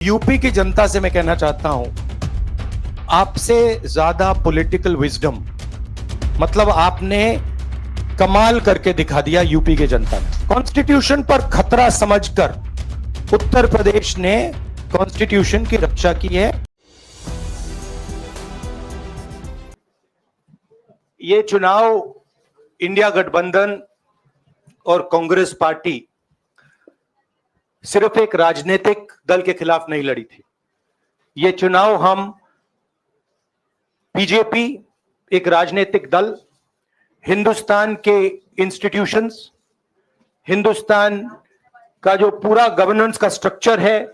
UP की जनता से मैं कहना चाहता हूं, आपसे ज्यादा पॉलिटिकल विजडम, मतलब आपने कमाल करके दिखा दिया यूपी के जनता ने। कॉन्स्टिट्यूशन पर खतरा समझकर उत्तर प्रदेश ने कॉन्स्टिट्यूशन की रक्षा की है। ये चुनाव इंडिया गठबंधन और कांग्रेस पार्टी सिर्फ एक राजनीतिक दल के खिलाफ नहीं लड़ी थी। ये चुनाव हम बीजेपी, एक राजनीतिक दल, हिंदुस्तान के इंस्टीट्यूशंस, हिंदुस्तान का जो पूरा गवर्नेंस का स्ट्रक्चर है,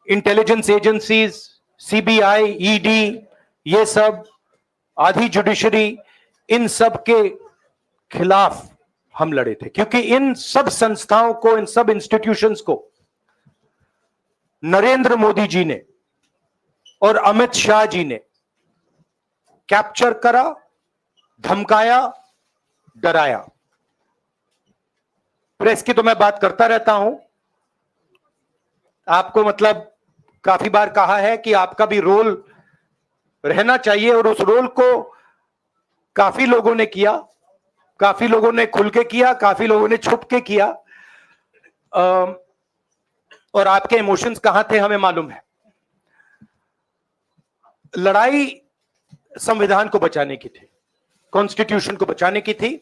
इंटेलिजेंस एजेंसीज, सीबीआई, ईडी, ये सब, आधी जुडिशरी, इन सब के खिलाफ हम लड़े थे, क्योंकि इन सब संस्थाओं को, इन सब इंस्टीट्यूशंस को नरेंद्र मोदी जी ने और अमित शाह जी ने कैप्चर करा, धमकाया, डराया। प्रेस की तो मैं बात करता रहता हूं, आपको मतलब काफी बार कहा है कि आपका भी रोल रहना चाहिए, और उस रोल को काफी लोगों ने किया, काफी लोगों ने खुल के किया, काफी लोगों ने छुप के किया, और आपके इमोशंस कहां थे हमें मालूम है। लड़ाई संविधान को बचाने की थी, कॉन्स्टिट्यूशन को बचाने की थी।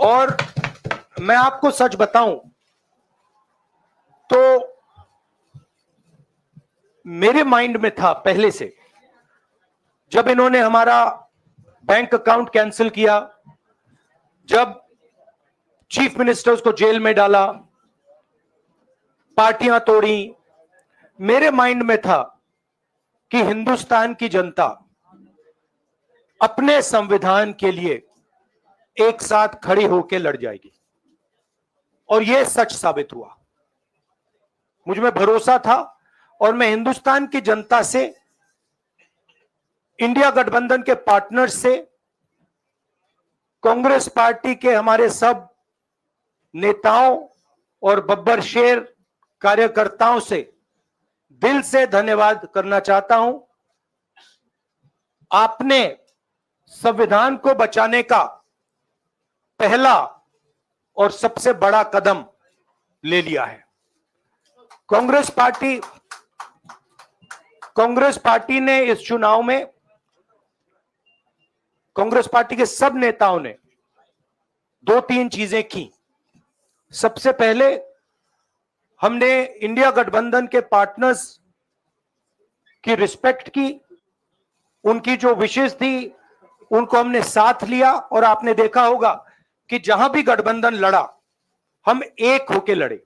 और मैं आपको सच बताऊं तो मेरे माइंड में था पहले से, जब इन्होंने हमारा बैंक अकाउंट कैंसिल किया, जब चीफ मिनिस्टर्स को जेल में डाला, पार्टियां तोड़ी, मेरे माइंड में था कि हिंदुस्तान की जनता अपने संविधान के लिए एक साथ खड़ी होकर लड़ जाएगी, और यह सच साबित हुआ। मुझ में भरोसा था, और मैं हिंदुस्तान की जनता से, इंडिया गठबंधन के पार्टनर्स से, कांग्रेस पार्टी के हमारे सब नेताओं और बब्बर शेर कार्यकर्ताओं से दिल से धन्यवाद करना चाहता हूं। आपने संविधान को बचाने का पहला और सबसे बड़ा कदम ले लिया है। कांग्रेस पार्टी ने इस चुनाव में, कांग्रेस पार्टी के सब नेताओं ने 2-3 चीजें की। सबसे पहले हमने इंडिया गठबंधन के पार्टनर्स की रिस्पेक्ट की, उनकी जो विशेष थी उनको हमने साथ लिया, और आपने देखा होगा कि जहां भी गठबंधन लड़ा हम एक होके लड़े।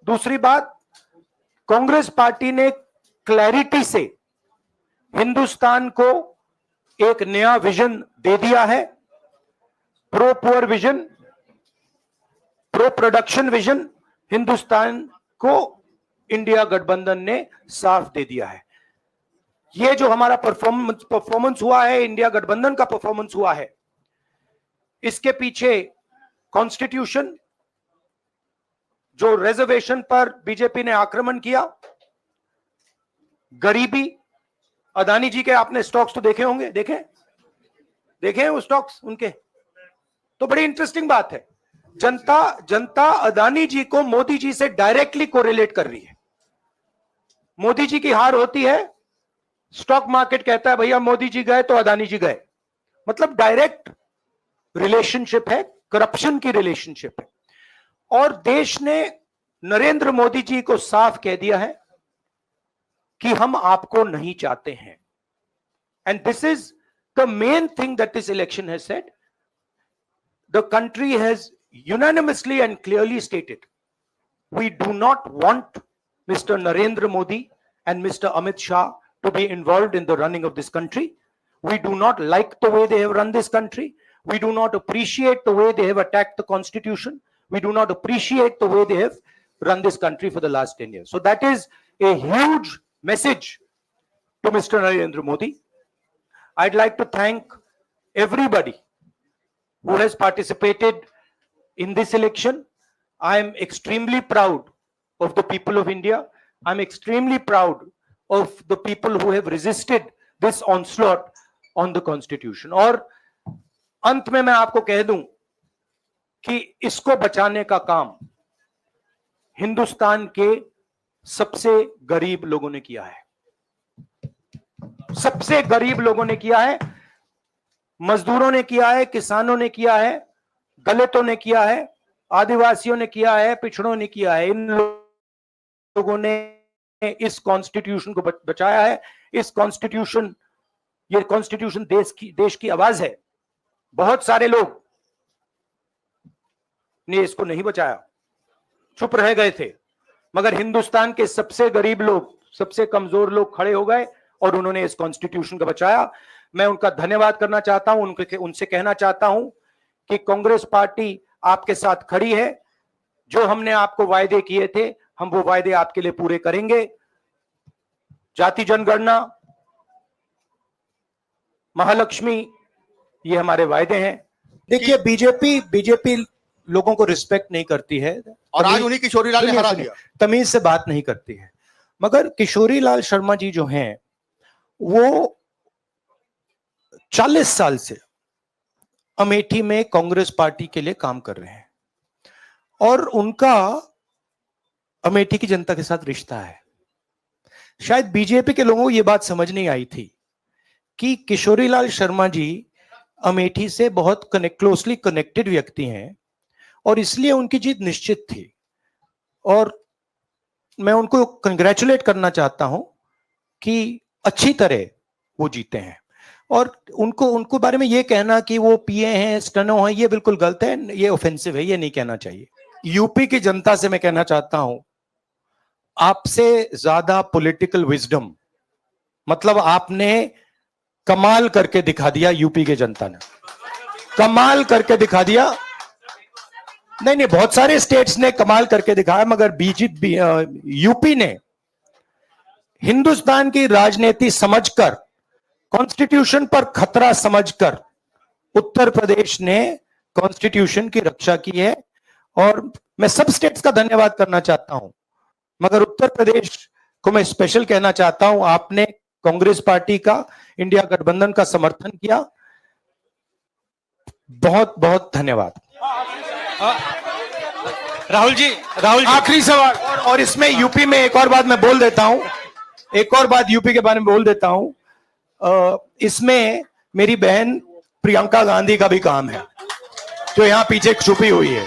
दूसरी बात, कांग्रेस पार्टी ने क्लैरिटी से हिंदुस्तान को एक नया विजन दे दिया है, pro poor vision, pro production vision. Hindustan को इंडिया गठबंधन ने साफ दे दिया है। ये जो हमारा परफॉर्मेंस हुआ है, इंडिया गठबंधन का परफॉर्मेंस हुआ है, इसके पीछे कॉन्स्टिट्यूशन, जो रिजर्वेशन पर बीजेपी ने आक्रमण किया, गरीबी, अदानी जी के आपने स्टॉक्स तो देखे होंगे, देखे हैं वो स्टॉक्स उनके, तो बड़ी इंटरेस्टिंग बात है। जनता अदानी जी को मोदी जी से डायरेक्टली कोरिलेट कर रही है। मोदी जी की हार होती है, स्टॉक मार्केट कहता है भैया मोदी जी गए तो अदानी जी गए, मतलब डायरेक्ट रिलेशनशिप है, करप्शन की रिलेशनशिप है। और देश ने नरेंद्र मोदी जी को साफ कह दिया है कि हम आपको नहीं चाहते हैं। And this is the main thing that this election has said. The country has unanimously and clearly stated, we do not want Mr. Narendra Modi and Mr. Amit Shah to be involved in the running of this country. We do not like the way they have run this country. We do not appreciate the way they have attacked the constitution. We do not appreciate the way they have run this country for the last 10 years. So that is a huge message to Mr. Narendra Modi. I'd like to thank everybody who has participated in this election. I am extremely proud of the people of India. I'm extremely proud of the people who have resisted this onslaught on the Constitution. और अंत में मैं आपको कह दूं कि इसको बचाने का काम हिंदुस्तान के सबसे गरीब लोगों ने किया है, सबसे गरीब लोगों ने किया है, मजदूरों ने किया है, किसानों ने किया है, दलितों ने किया है, आदिवासियों ने किया है, पिछड़ों ने किया है। इन लोगों ने इस कॉन्स्टिट्यूशन को बचाया है। इस कॉन्स्टिट्यूशन, ये कॉन्स्टिट्यूशन देश की आवाज है। बहुत सारे लोग ने इसको नहीं बचाया, चुप रह गए थे, मगर हिंदुस्तान के सबसे गरीब लोग, सबसे कमजोर लोग खड़े हो गए और उन्होंने इस कॉन्स्टिट्यूशन को बचाया। मैं उनका धन्यवाद करना चाहता हूं, उनसे कहना चाहता हूं कि कांग्रेस पार्टी आपके साथ खड़ी है। जो हमने आपको वायदे किए थे, हम वो वायदे आपके लिए पूरे करेंगे। जाति जनगणना, महालक्ष्मी, ये हमारे वायदे हैं। देखिए, बीजेपी लोगों को रिस्पेक्ट नहीं करती है और आज उन्हीं किशोरीलाल ने हरा दिया, तमीज से बात नहीं करती है। मगर किशोरीलाल शर्मा जी जो हैं, वो 40 साल से अमेठी में कांग्रेस पार्टी के लिए काम कर रहे हैं और उनका अमेठी की जनता के साथ रिश्ता है। शायद बीजेपी के लोगों को यह बात समझ नहीं आई थी कि किशोरीलाल शर्मा जी अमेठी से बहुत क्लोजली कनेक्टेड व्यक्ति हैं और इसलिए उनकी जीत निश्चित थी। और मैं उनको कंग्रेचुलेट करना चाहता हूं कि अच्छी तरह वो जीते हैं। और उनको बारे में ये कहना कि वो पिए हैं, स्टनो हैं, ये बिल्कुल गलत है, ये ऑफेंसिव है, ये नहीं कहना चाहिए। यूपी की जनता से मैं कहना चाहता हूं, आपसे ज्यादा पॉलिटिकल विजडम, मतलब आपने कमाल करके दिखा दिया। यूपी के जनता ने कमाल करके दिखा दिया। नहीं, बहुत सारे स्टेट्स ने कमाल करके दिखाया, मगर बीजेपी यूपी ने हिंदुस्तान की राजनीति समझकर, कॉन्स्टिट्यूशन पर खतरा समझकर उत्तर प्रदेश ने कॉन्स्टिट्यूशन की रक्षा की है। और मैं सब स्टेट्स का धन्यवाद करना चाहता हूं, मगर उत्तर प्रदेश को मैं स्पेशल कहना चाहता हूं। आपने कांग्रेस पार्टी का, इंडिया गठबंधन का समर्थन किया। बहुत बहुत धन्यवाद। राहुल जी, आखिरी सवाल। और इसमें यूपी में एक और बात मैं बोल देता हूं, एक और बात यूपी के बारे में बोल देता हूं। इसमें मेरी बहन प्रियंका गांधी का भी काम है, जो यहां पीछे छुपी हुई है।